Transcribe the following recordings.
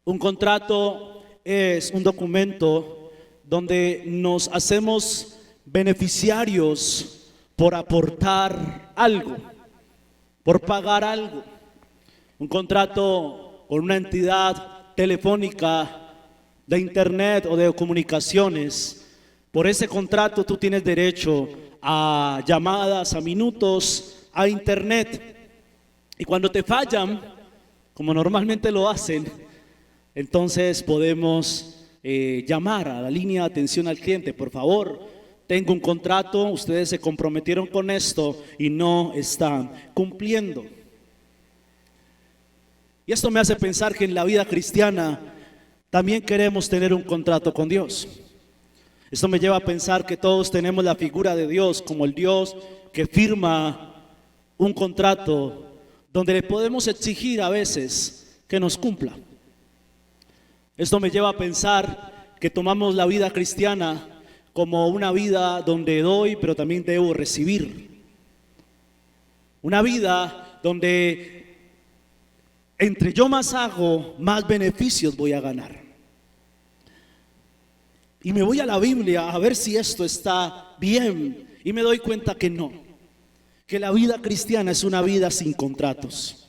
Un contrato es un documento donde nos hacemos beneficiarios por aportar algo, por pagar algo. Un contrato con una entidad telefónica, de internet o de comunicaciones. Por ese contrato tú tienes derecho a llamadas, a minutos, a internet. Y cuando te fallan, como normalmente lo hacen, entonces podemos llamar a la línea de atención al cliente. Por favor, tengo un contrato, ustedes se comprometieron con esto y no están cumpliendo. Y esto me hace pensar que en la vida cristiana también queremos tener un contrato con Dios. Esto me lleva a pensar que todos tenemos la figura de Dios como el Dios que firma un contrato donde le podemos exigir a veces que nos cumpla. Esto me lleva a pensar que tomamos la vida cristiana como una vida donde doy, pero también debo recibir. Una vida donde entre yo más hago, más beneficios voy a ganar. Y me voy a la Biblia a ver si esto está bien y me doy cuenta que no, que la vida cristiana es una vida sin contratos.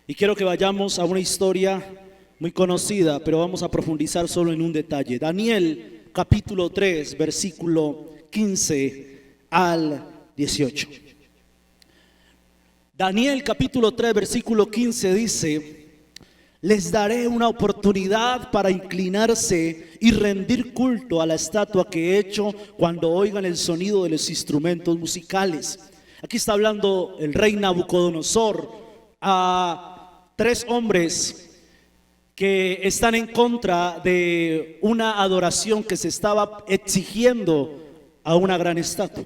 Y quiero que vayamos a una historia muy conocida, pero vamos a profundizar solo en un detalle. Daniel capítulo 3, versículo 15 al 18. Daniel capítulo 3, versículo 15 dice: les daré una oportunidad para inclinarse y rendir culto a la estatua que he hecho cuando oigan el sonido de los instrumentos musicales. Aquí está hablando el rey Nabucodonosor a tres hombres que están en contra de una adoración que se estaba exigiendo a una gran estatua.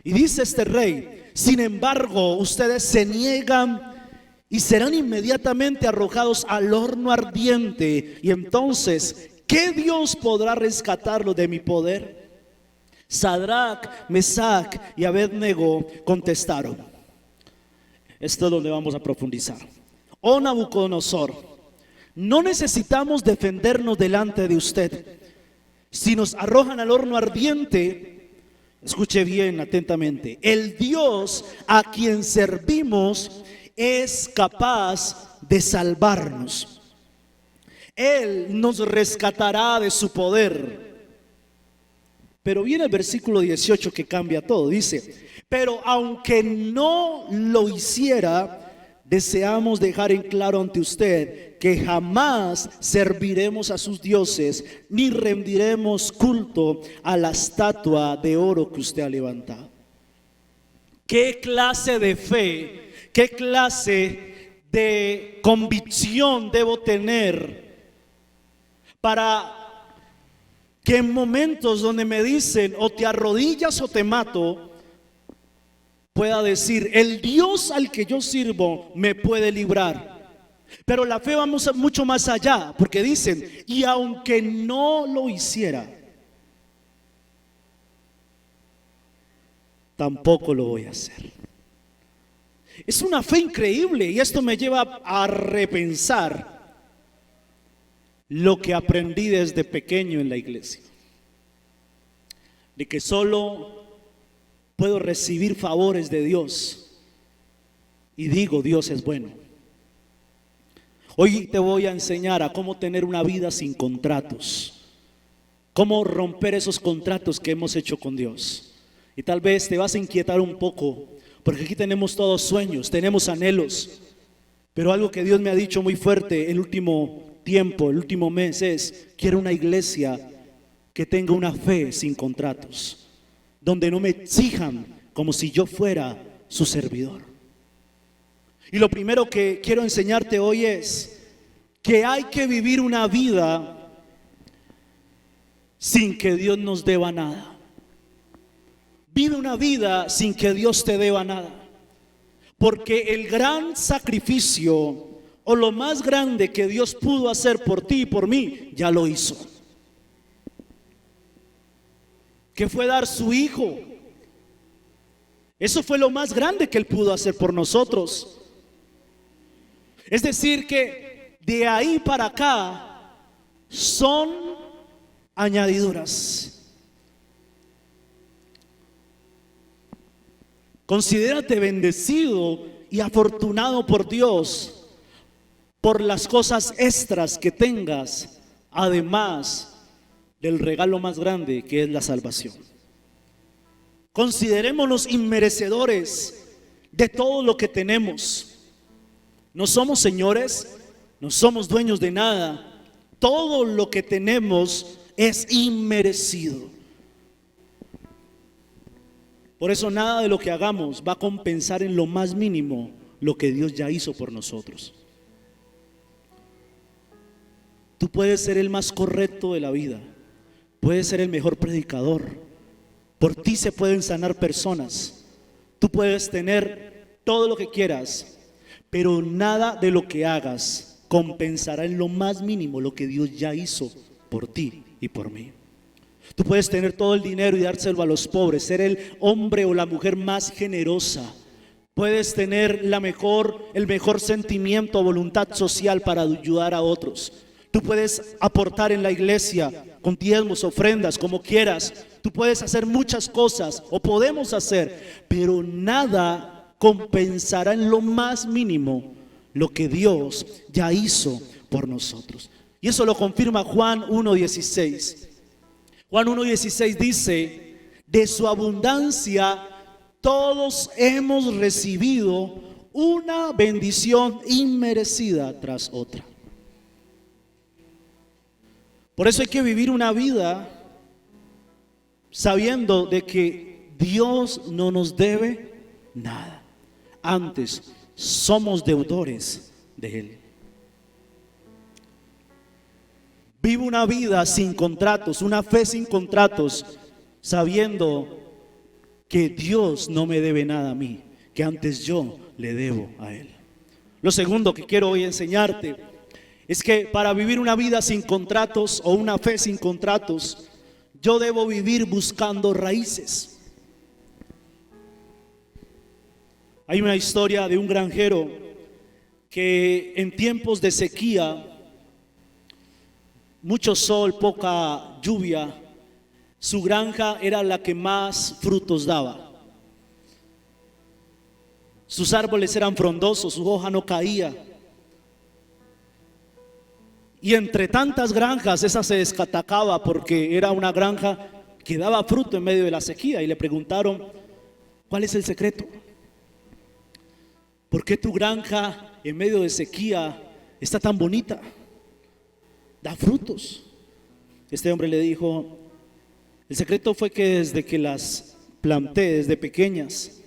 Y dice este rey: sin embargo, ustedes se niegan y serán inmediatamente arrojados al horno ardiente. Y entonces, ¿qué Dios podrá rescatarlos de mi poder? Sadrac, Mesac y Abednego contestaron. Esto es donde vamos a profundizar. Oh Nabucodonosor, no necesitamos defendernos delante de usted. Si nos arrojan al horno ardiente, escuche bien atentamente, el Dios a quien servimos es capaz de salvarnos. Él nos rescatará de su poder. Pero viene el versículo 18 que cambia todo. Dice: pero aunque no lo hiciera, deseamos dejar en claro ante usted que jamás serviremos a sus dioses, ni rendiremos culto a la estatua de oro que usted ha levantado. ¿Qué clase de fe, qué clase de convicción debo tener para que en momentos donde me dicen o te arrodillas o te mato, pueda decir: el Dios al que yo sirvo me puede librar? Pero la fe va mucho más allá, porque dicen: y aunque no lo hiciera, tampoco lo voy a hacer. Es una fe increíble, y esto me lleva a repensar lo que aprendí desde pequeño en la iglesia, de que solo puedo recibir favores de Dios y digo: Dios es bueno. Hoy te voy a enseñar a cómo tener una vida sin contratos, cómo romper esos contratos que hemos hecho con Dios. Y tal vez te vas a inquietar un poco, porque aquí tenemos todos sueños, tenemos anhelos, pero algo que Dios me ha dicho muy fuerte el último tiempo, el último mes, es: quiero una iglesia que tenga una fe sin contratos, donde no me exijan como si yo fuera su servidor. Y lo primero que quiero enseñarte hoy es que hay que vivir una vida sin que Dios nos deba nada. Vive una vida sin que Dios te deba nada, porque el gran sacrificio o lo más grande que Dios pudo hacer por ti y por mí, ya lo hizo, que fue dar su Hijo. Eso fue lo más grande que Él pudo hacer por nosotros. Es decir, que De ahí para acá son añadiduras. Considérate bendecido y afortunado por Dios por las cosas extras que tengas, además del regalo más grande que es la salvación. Considerémonos inmerecedores de todo lo que tenemos. No somos señores, no somos dueños de nada. Todo lo que tenemos es inmerecido. Por eso nada de lo que hagamos va a compensar en lo más mínimo lo que Dios ya hizo por nosotros. Tú puedes ser el más correcto de la vida, puedes ser el mejor predicador, por ti se pueden sanar personas, tú puedes tener todo lo que quieras, pero nada de lo que hagas compensará en lo más mínimo lo que Dios ya hizo por ti y por mí. Tú puedes tener todo el dinero y dárselo a los pobres, ser el hombre o la mujer más generosa. Puedes tener el mejor sentimiento o voluntad social para ayudar a otros. Tú puedes aportar en la iglesia con diezmos, ofrendas, como quieras. Tú puedes hacer muchas cosas, o podemos hacer, pero nada compensará en lo más mínimo lo que Dios ya hizo por nosotros. Y eso lo confirma Juan 1:16. Juan 1:16 dice: de su abundancia todos hemos recibido una bendición inmerecida tras otra. Por eso hay que vivir una vida sabiendo de que Dios no nos debe nada. Antes somos deudores de Él. Vivo una vida sin contratos, una fe sin contratos, sabiendo que Dios no me debe nada a mí, que antes yo le debo a Él. Lo segundo que quiero hoy enseñarte es que para vivir una vida sin contratos o una fe sin contratos, yo debo vivir buscando raíces. Hay una historia de un granjero que en tiempos de sequía, mucho sol, poca lluvia, su granja era la que más frutos daba. Sus árboles eran frondosos, su hoja no caía. Y entre tantas granjas, esa se destacaba porque era una granja que daba fruto en medio de la sequía. Y le preguntaron: ¿cuál es el secreto? ¿Por qué tu granja en medio de sequía está tan bonita? Da frutos. Este hombre le dijo: el secreto fue que desde que las planté, desde pequeñas,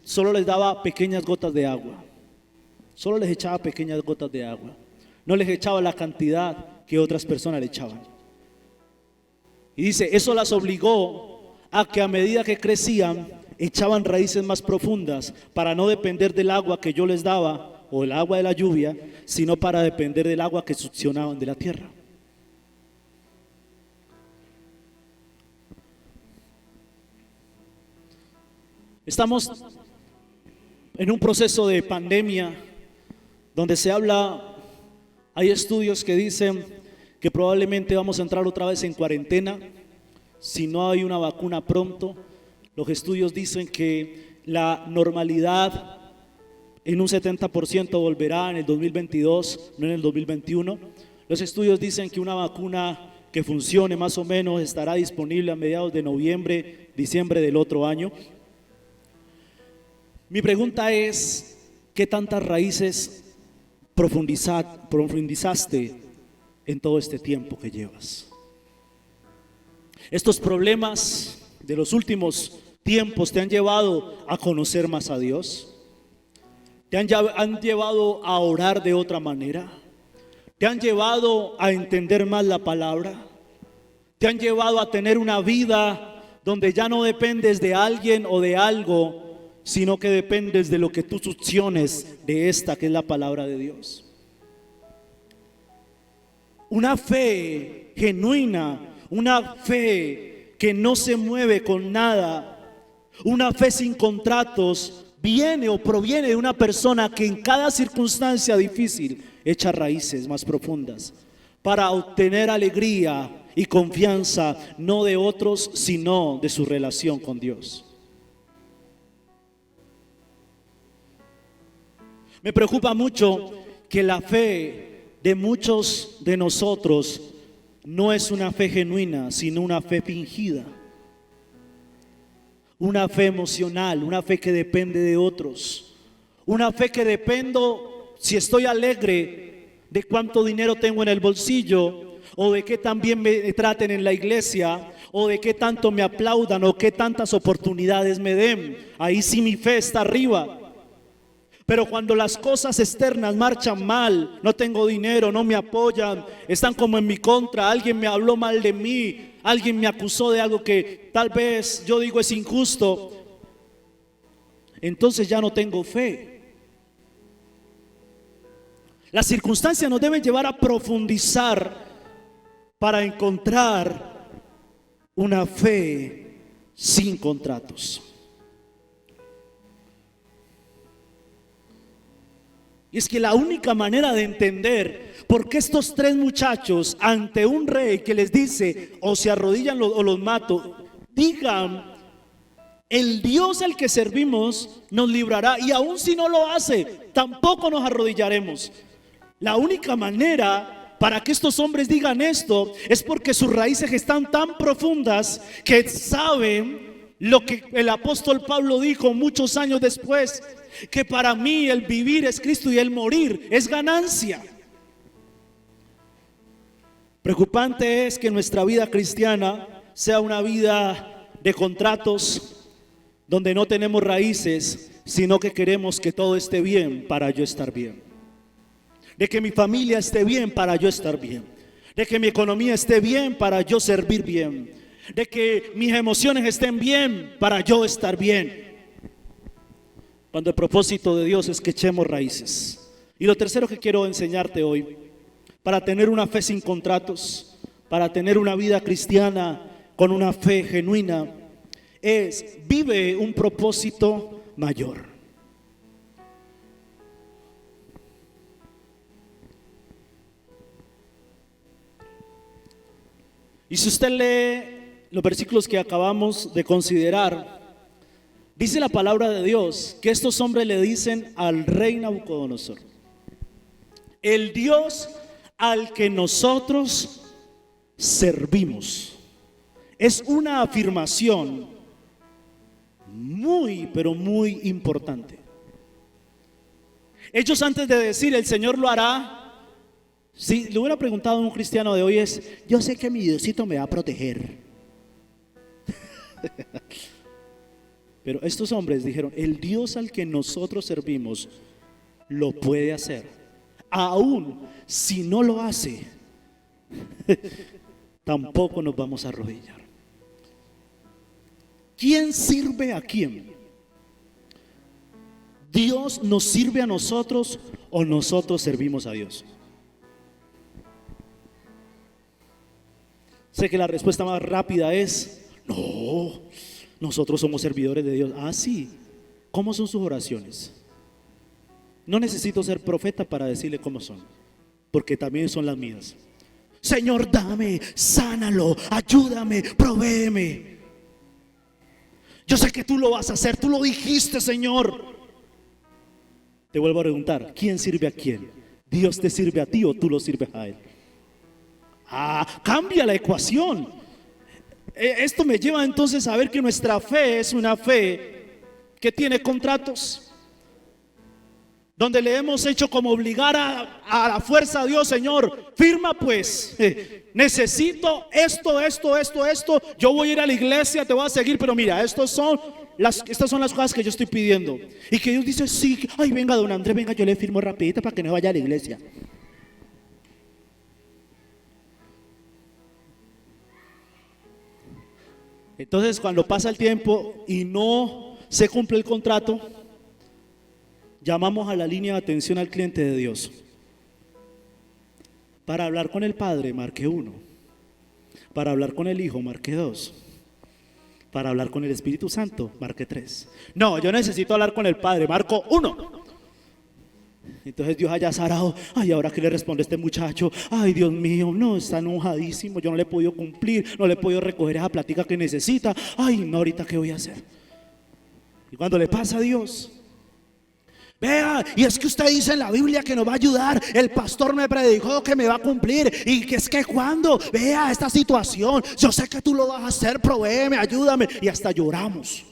solo les daba pequeñas gotas de agua. Solo les echaba pequeñas gotas de agua. No les echaba la cantidad que otras personas le echaban. Y dice, eso las obligó a que a medida que crecían, echaban raíces más profundas para no depender del agua que yo les daba o el agua de la lluvia, sino para depender del agua que succionaban de la tierra. Estamos en un proceso de pandemia donde se habla, hay estudios que dicen que probablemente vamos a entrar otra vez en cuarentena si no hay una vacuna pronto. Los estudios dicen que la normalidad en un 70% volverá en el 2022, no en el 2021. Los estudios dicen que una vacuna que funcione más o menos estará disponible a mediados de noviembre, diciembre del otro año. Mi pregunta es, ¿qué tantas raíces profundizaste en todo este tiempo que llevas? Estos problemas de los últimos tiempos te han llevado a conocer más a Dios. Te han llevado a orar de otra manera. Te han llevado a entender más la palabra. Te han llevado a tener una vida donde ya no dependes de alguien o de algo, sino que dependes de lo que tú succiones de esta que es la palabra de Dios. Una fe genuina, una fe que no se mueve con nada, una fe sin contratos, viene o proviene de una persona que en cada circunstancia difícil echa raíces más profundas para obtener alegría y confianza, no de otros, sino de su relación con Dios. Me preocupa mucho que la fe de muchos de nosotros no es una fe genuina, sino una fe fingida. Una fe emocional, una fe que depende de otros. Una fe que dependo, si estoy alegre, de cuánto dinero tengo en el bolsillo, o de qué tan bien me traten en la iglesia, o de qué tanto me aplaudan, o qué tantas oportunidades me den. Ahí sí mi fe está arriba. Pero cuando las cosas externas marchan mal, no tengo dinero, no me apoyan, están como en mi contra, alguien me habló mal de mí, alguien me acusó de algo que tal vez yo digo es injusto, entonces ya no tengo fe. Las circunstancias nos deben llevar a profundizar para encontrar una fe sin contratos. Y es que la única manera de entender por qué estos tres muchachos ante un rey que les dice o se arrodillan o los mato, digan: el Dios al que servimos nos librará, y aun si no lo hace, tampoco nos arrodillaremos. La única manera para que estos hombres digan esto es porque sus raíces están tan profundas que saben lo que el apóstol Pablo dijo muchos años después, que para mí el vivir es Cristo y el morir es ganancia. Preocupante es que nuestra vida cristiana sea una vida de contratos donde no tenemos raíces, sino que queremos que todo esté bien para yo estar bien, de que mi familia esté bien para yo estar bien, de que mi economía esté bien para yo servir bien, de que mis emociones estén bien para yo estar bien, cuando el propósito de Dios es que echemos raíces. Y lo tercero que quiero enseñarte hoy, para tener una fe sin contratos, para tener una vida cristiana con una fe genuina, es: vive un propósito mayor. Y si usted lee los versículos que acabamos de considerar, dice la palabra de Dios que estos hombres le dicen al rey Nabucodonosor: el Dios al que nosotros servimos. Es una afirmación muy, pero muy importante. Ellos, antes de decir el Señor lo hará, si le hubiera preguntado a un cristiano de hoy, es: yo sé que mi Diosito me va a proteger. Pero estos hombres dijeron: el Dios al que nosotros servimos lo puede hacer. Aún si no lo hace, tampoco nos vamos a arrodillar. ¿Quién sirve a quién? ¿Dios nos sirve a nosotros o nosotros servimos a Dios? Sé que la respuesta más rápida es: no, nosotros somos servidores de Dios. Ah, sí. ¿Cómo son sus oraciones? No necesito ser profeta para decirle cómo son, porque también son las mías. Señor, dame, sánalo, ayúdame, provéeme. Yo sé que tú lo vas a hacer, tú lo dijiste, Señor. Te vuelvo a preguntar: ¿quién sirve a quién? ¿Dios te sirve a ti o tú lo sirves a Él? Cambia la ecuación. Esto me lleva entonces a ver que nuestra fe es una fe que tiene contratos, donde le hemos hecho como obligar a la fuerza a Dios: Señor, firma pues, necesito esto, yo voy a ir a la iglesia, te voy a seguir, pero mira, estas son las cosas que yo estoy pidiendo. Y que Dios dice: sí, ay, venga don Andrés, venga, yo le firmo rapidito para que no vaya a la iglesia. Entonces, cuando pasa el tiempo y no se cumple el contrato, llamamos a la línea de atención al cliente de Dios. Para hablar con el Padre, marque 1. Para hablar con el Hijo, marque 2. para hablar con el Espíritu Santo, marque 3. No, yo necesito hablar con el Padre, marco 1. Entonces Dios haya sarado, ay, ahora que le responde este muchacho, ay, Dios mío, no, está enojadísimo, yo no le he podido cumplir, no le he podido recoger esa plática que necesita, ay, no, ahorita qué voy a hacer. Y cuando le pasa a Dios, vea, y es que usted dice en la Biblia que nos va a ayudar, el pastor me predicó que me va a cumplir, y que es que cuando, vea esta situación, yo sé que tú lo vas a hacer, provéeme, ayúdame, y hasta lloramos.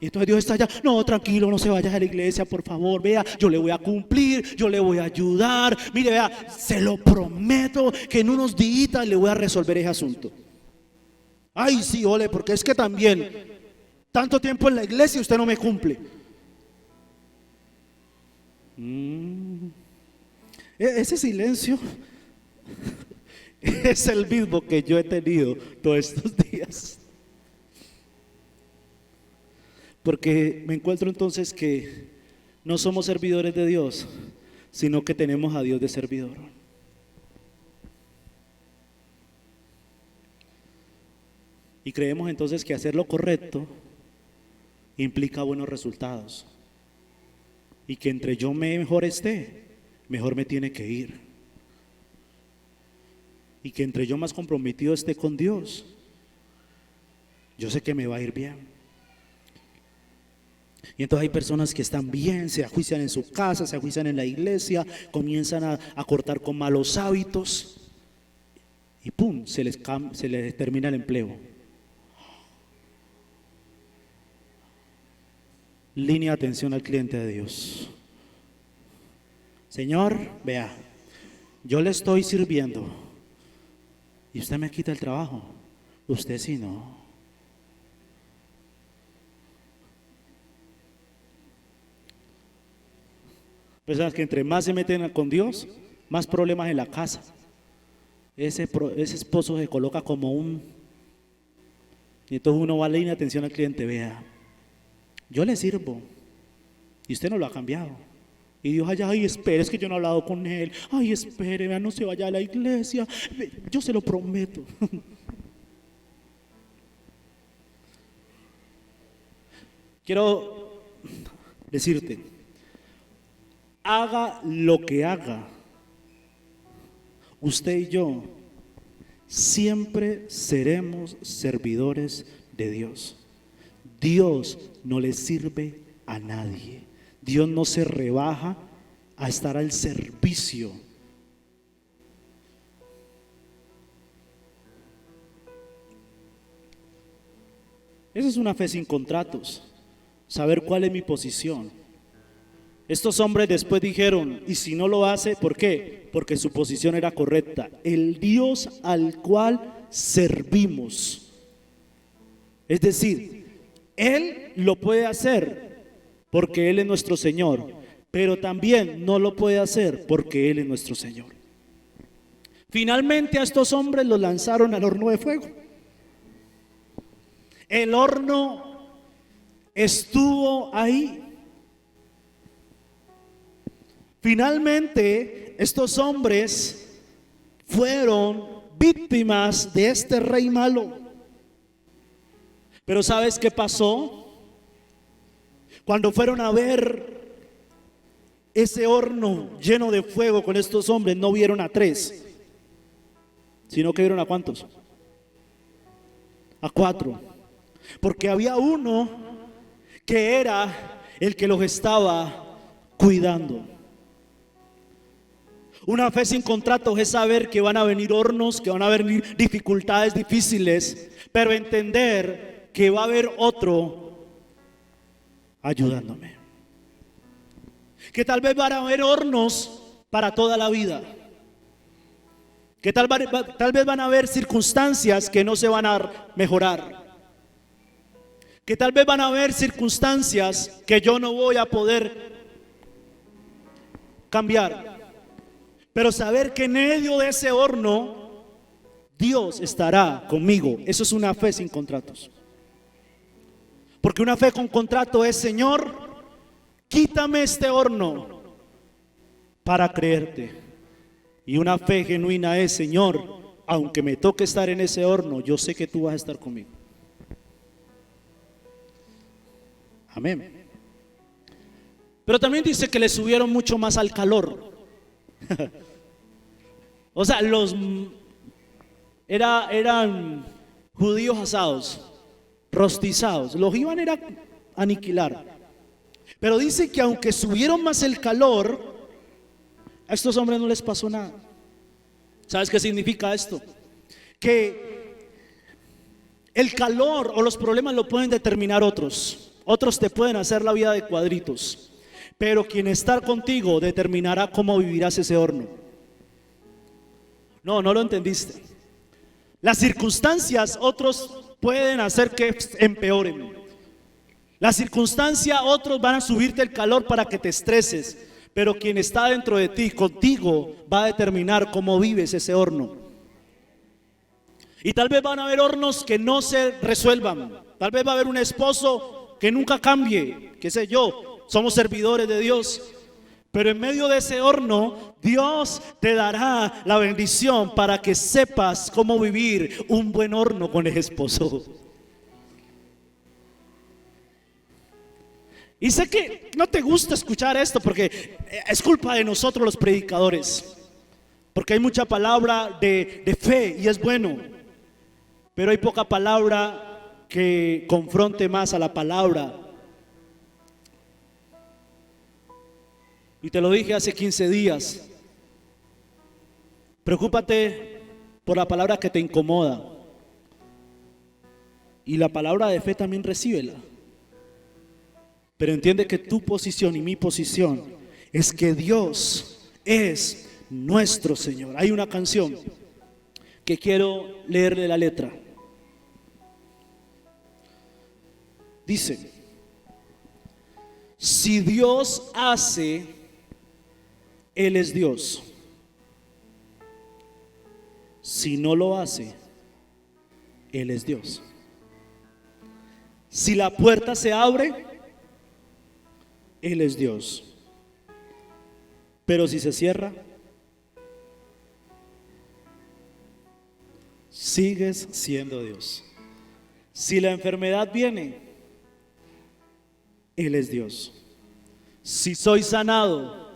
Y entonces Dios está allá, no, tranquilo, no se vaya a la iglesia, por favor, vea, yo le voy a cumplir, yo le voy a ayudar, mire, vea, se lo prometo que en unos días le voy a resolver ese asunto. Ay, sí, ole, porque es que también, tanto tiempo en la iglesia y usted no me cumple. Ese silencio es el mismo que yo he tenido todos estos días. Porque me encuentro entonces que no somos servidores de Dios, sino que tenemos a Dios de servidor. Y creemos entonces que hacer lo correcto implica buenos resultados. Y que entre yo mejor esté, mejor me tiene que ir. Y que entre yo más comprometido esté con Dios, yo sé que me va a ir bien. Y entonces hay personas que están bien, se ajuician en su casa, se ajuician en la iglesia, comienzan a cortar con malos hábitos y pum, se les termina el empleo. Línea de atención al cliente de Dios. Señor, vea, yo le estoy sirviendo y usted me quita el trabajo, usted sí no. Personas que entre más se meten con Dios, más problemas en la casa. Ese esposo se coloca como y entonces uno va a la línea de atención al cliente, vea, yo le sirvo y usted no lo ha cambiado. Y Dios allá, ay, espere, es que yo no he hablado con él, ay, espere, vea, no se vaya a la iglesia, yo se lo prometo. Quiero decirte, haga lo que haga, usted y yo siempre seremos servidores de Dios. Dios no le sirve a nadie. Dios no se rebaja a estar al servicio. Esa es una fe sin contratos, saber cuál es mi posición. Estos hombres después dijeron, y si no lo hace, ¿por qué? Porque su posición era correcta. El Dios al cual servimos. Es decir, Él lo puede hacer porque Él es nuestro Señor, pero también no lo puede hacer porque Él es nuestro Señor. Finalmente a estos hombres los lanzaron al horno de fuego. El horno estuvo ahí. Finalmente, estos hombres fueron víctimas de este rey malo. Pero ¿sabes qué pasó? Cuando fueron a ver ese horno lleno de fuego con estos hombres, no vieron a 3, sino que vieron a ¿cuántos? A 4. Porque había uno que era el que los estaba cuidando. Una fe sin contratos es saber que van a venir hornos, que van a venir dificultades difíciles, pero entender que va a haber otro ayudándome. Que tal vez van a haber hornos para toda la vida. Que tal vez van a haber circunstancias que no se van a mejorar. Que tal vez van a haber circunstancias que yo no voy a poder cambiar. Pero saber que en medio de ese horno Dios estará conmigo, eso es una fe sin contratos. Porque una fe con contrato es: Señor, quítame este horno para creerte. Y una fe genuina es: Señor, aunque me toque estar en ese horno, yo sé que tú vas a estar conmigo. Amén. Pero también dice que le subieron mucho más al calor. O sea, eran judíos asados, rostizados, los iban a aniquilar. Pero dice que aunque subieron más el calor, a estos hombres no les pasó nada. ¿Sabes qué significa esto? Que el calor o los problemas lo pueden determinar otros. Otros te pueden hacer la vida de cuadritos, pero quien está contigo determinará cómo vivirás ese horno. No lo entendiste. Las circunstancias otros pueden hacer que empeoren. La circunstancia otros van a subirte el calor para que te estreses, pero quien está dentro de ti, contigo, va a determinar cómo vives ese horno. Y tal vez van a haber hornos que no se resuelvan. Tal vez va a haber un esposo que nunca cambie, qué sé yo, somos servidores de Dios. Pero en medio de ese horno, Dios te dará la bendición para que sepas cómo vivir un buen horno con el esposo. Y sé que no te gusta escuchar esto porque es culpa de nosotros los predicadores. Porque hay mucha palabra de fe y es bueno. Pero hay poca palabra que confronte más a la palabra. Y te lo dije hace 15 días. Preocúpate por la palabra que te incomoda. Y la palabra de fe también recíbela. Pero entiende que tu posición y mi posición es que Dios es nuestro Señor. Hay una canción que quiero leerle la letra. Dice: si Dios hace, Él es Dios. Si no lo hace, Él es Dios. Si la puerta se abre, Él es Dios. Pero si se cierra, sigues siendo Dios. Si la enfermedad viene, Él es Dios. Si soy sanado,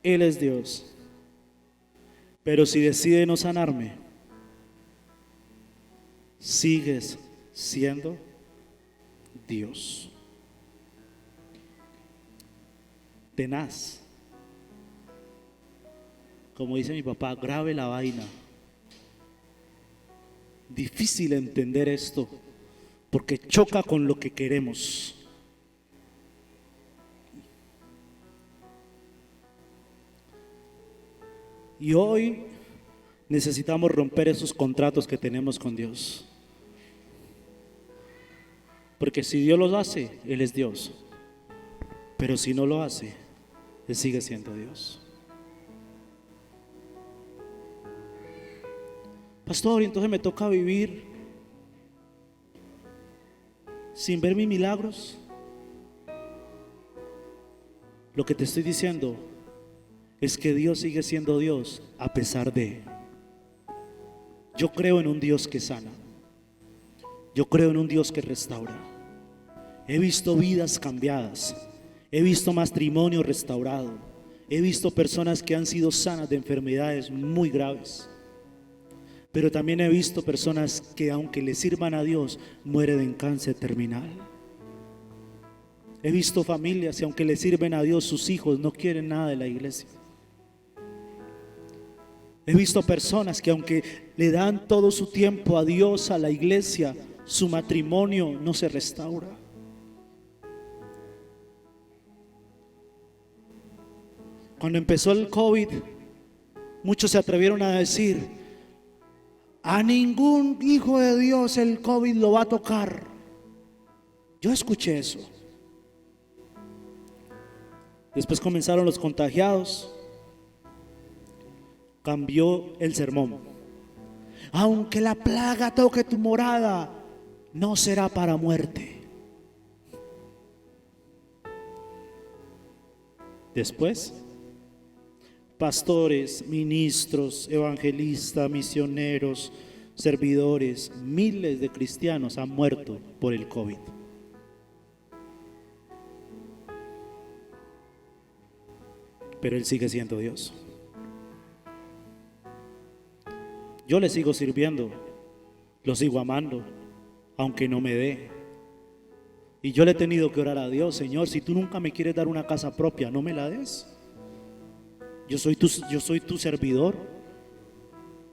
Él es Dios. Pero si decide no sanarme, sigues siendo Dios. Tenaz. Como dice mi papá, grave la vaina. Difícil entender esto porque choca con lo que queremos. Y hoy necesitamos romper esos contratos que tenemos con Dios. Porque si Dios los hace, Él es Dios. Pero si no lo hace, Él sigue siendo Dios. Pastor, y entonces me toca vivir sin ver mis milagros. Lo que te estoy diciendo es que Dios sigue siendo Dios a pesar de. Yo creo en un Dios que sana. Yo creo en un Dios que restaura. He visto vidas cambiadas. He visto matrimonio restaurado. He visto personas que han sido sanas de enfermedades muy graves. Pero también he visto personas que, aunque le sirvan a Dios, mueren en cáncer terminal. He visto familias que, aunque le sirven a Dios, sus hijos no quieren nada de la iglesia. He visto personas que, aunque le dan todo su tiempo a Dios, a la iglesia, su matrimonio no se restaura. Cuando empezó el COVID, muchos se atrevieron a decir: a ningún hijo de Dios el COVID lo va a tocar. Yo escuché eso. Después comenzaron los contagiados. Cambió el sermón. Aunque la plaga toque tu morada, no será para muerte. Después, pastores, ministros, evangelistas, misioneros, servidores, miles de cristianos han muerto por el COVID. pero Él sigue siendo Dios. Yo le sigo sirviendo, lo sigo amando, aunque no me dé. Y yo le he tenido que orar a Dios: Señor, si tú nunca me quieres dar una casa propia, no me la des. Yo soy tu servidor.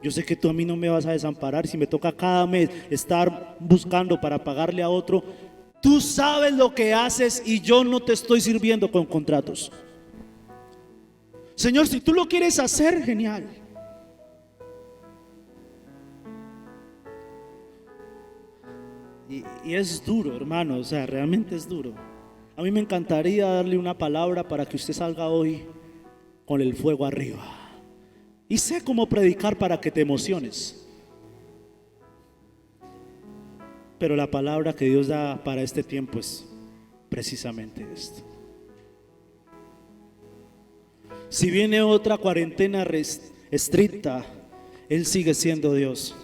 Yo sé que tú a mí no me vas a desamparar. Si me toca cada mes estar buscando para pagarle a otro, tú sabes lo que haces y yo no te estoy sirviendo con contratos. Señor, si tú lo quieres hacer, genial. Y es duro, hermano, o sea, realmente es duro. A mí me encantaría darle una palabra para que usted salga hoy con el fuego arriba. Y sé cómo predicar para que te emociones. Pero la palabra que Dios da para este tiempo es precisamente esto. Si viene otra cuarentena estricta, Él sigue siendo Dios.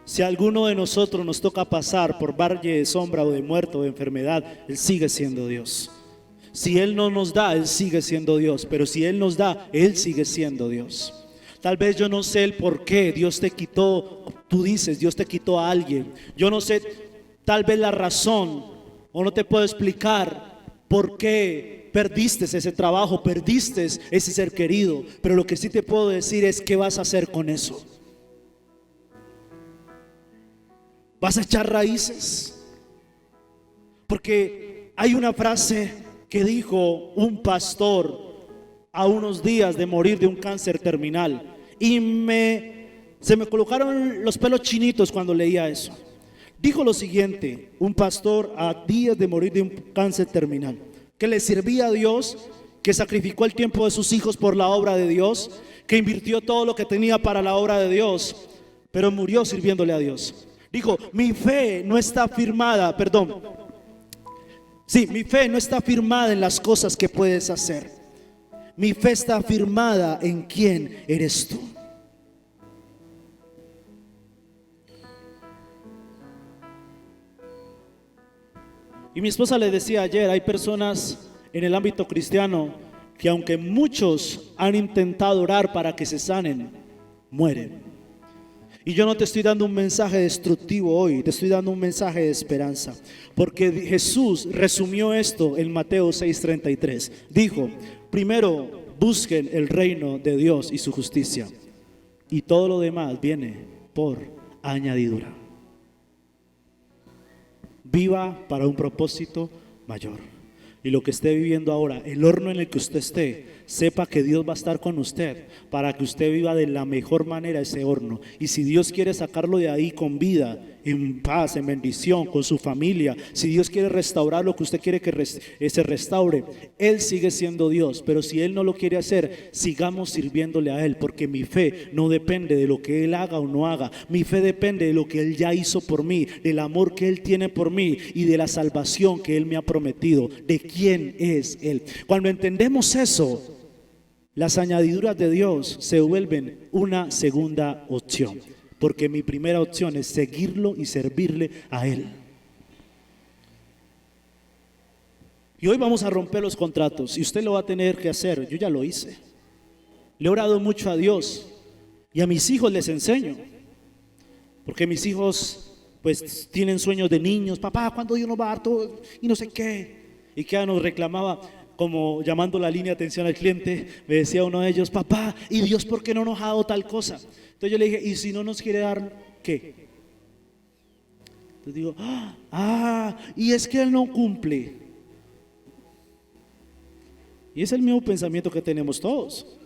Si a alguno de nosotros nos toca pasar por valle de sombra o de muerte o de enfermedad, Él sigue siendo Dios. Si Él no nos da, Él sigue siendo Dios. Pero si Él nos da, Él sigue siendo Dios. Tal vez yo no sé el por qué Dios te quitó. Tú dices, Dios te quitó a alguien. Yo no sé tal vez la razón, o no te puedo explicar por qué perdiste ese trabajo, perdiste ese ser querido. Pero lo que sí te puedo decir es: ¿qué vas a hacer con eso? ¿Vas a echar raíces? Porque hay una frase que dijo un pastor a unos días de morir de un cáncer terminal, y se me colocaron los pelos chinitos cuando leía eso. Dijo lo siguiente: un pastor a días de morir de un cáncer terminal, que le servía a Dios, que sacrificó el tiempo de sus hijos por la obra de Dios, que invirtió todo lo que tenía para la obra de Dios, pero murió sirviéndole a Dios. Dijo: mi fe no está firmada, mi fe no está firmada en las cosas que puedes hacer. Mi fe está firmada en quién eres tú. Y mi esposa le decía ayer: hay personas en el ámbito cristiano que, aunque muchos han intentado orar para que se sanen, mueren. Y yo no te estoy dando un mensaje destructivo hoy, te estoy dando un mensaje de esperanza. Porque Jesús resumió esto en Mateo 6:33. Dijo: primero busquen el reino de Dios y su justicia, y todo lo demás viene por añadidura. Viva para un propósito mayor. Y lo que esté viviendo ahora, el horno en el que usted esté, sepa que Dios va a estar con usted para que usted viva de la mejor manera ese horno. Y si Dios quiere sacarlo de ahí con vida, en paz, en bendición, con su familia, si Dios quiere restaurar lo que usted quiere que se restaure, Él sigue siendo Dios. Pero si Él no lo quiere hacer, sigamos sirviéndole a Él, porque mi fe no depende de lo que Él haga o no haga. Mi fe depende de lo que Él ya hizo por mí, del amor que Él tiene por mí y de la salvación que Él me ha prometido, de quién es Él. Cuando entendemos eso, las añadiduras de Dios se vuelven una segunda opción, porque mi primera opción es seguirlo y servirle a Él. Y hoy vamos a romper los contratos, y usted lo va a tener que hacer. Yo ya lo hice. Le he orado mucho a Dios, y a mis hijos les enseño, porque mis hijos pues tienen sueños de niños. Papá, ¿cuándo Dios nos va a dar todo? Y no sé qué. Y que nos reclamaba, como llamando la línea de atención al cliente, me decía uno de ellos: papá, ¿y Dios por qué no nos ha dado tal cosa? Entonces yo le dije: ¿y si no nos quiere dar qué? Entonces digo: y es que Él no cumple. Y es el mismo pensamiento que tenemos todos.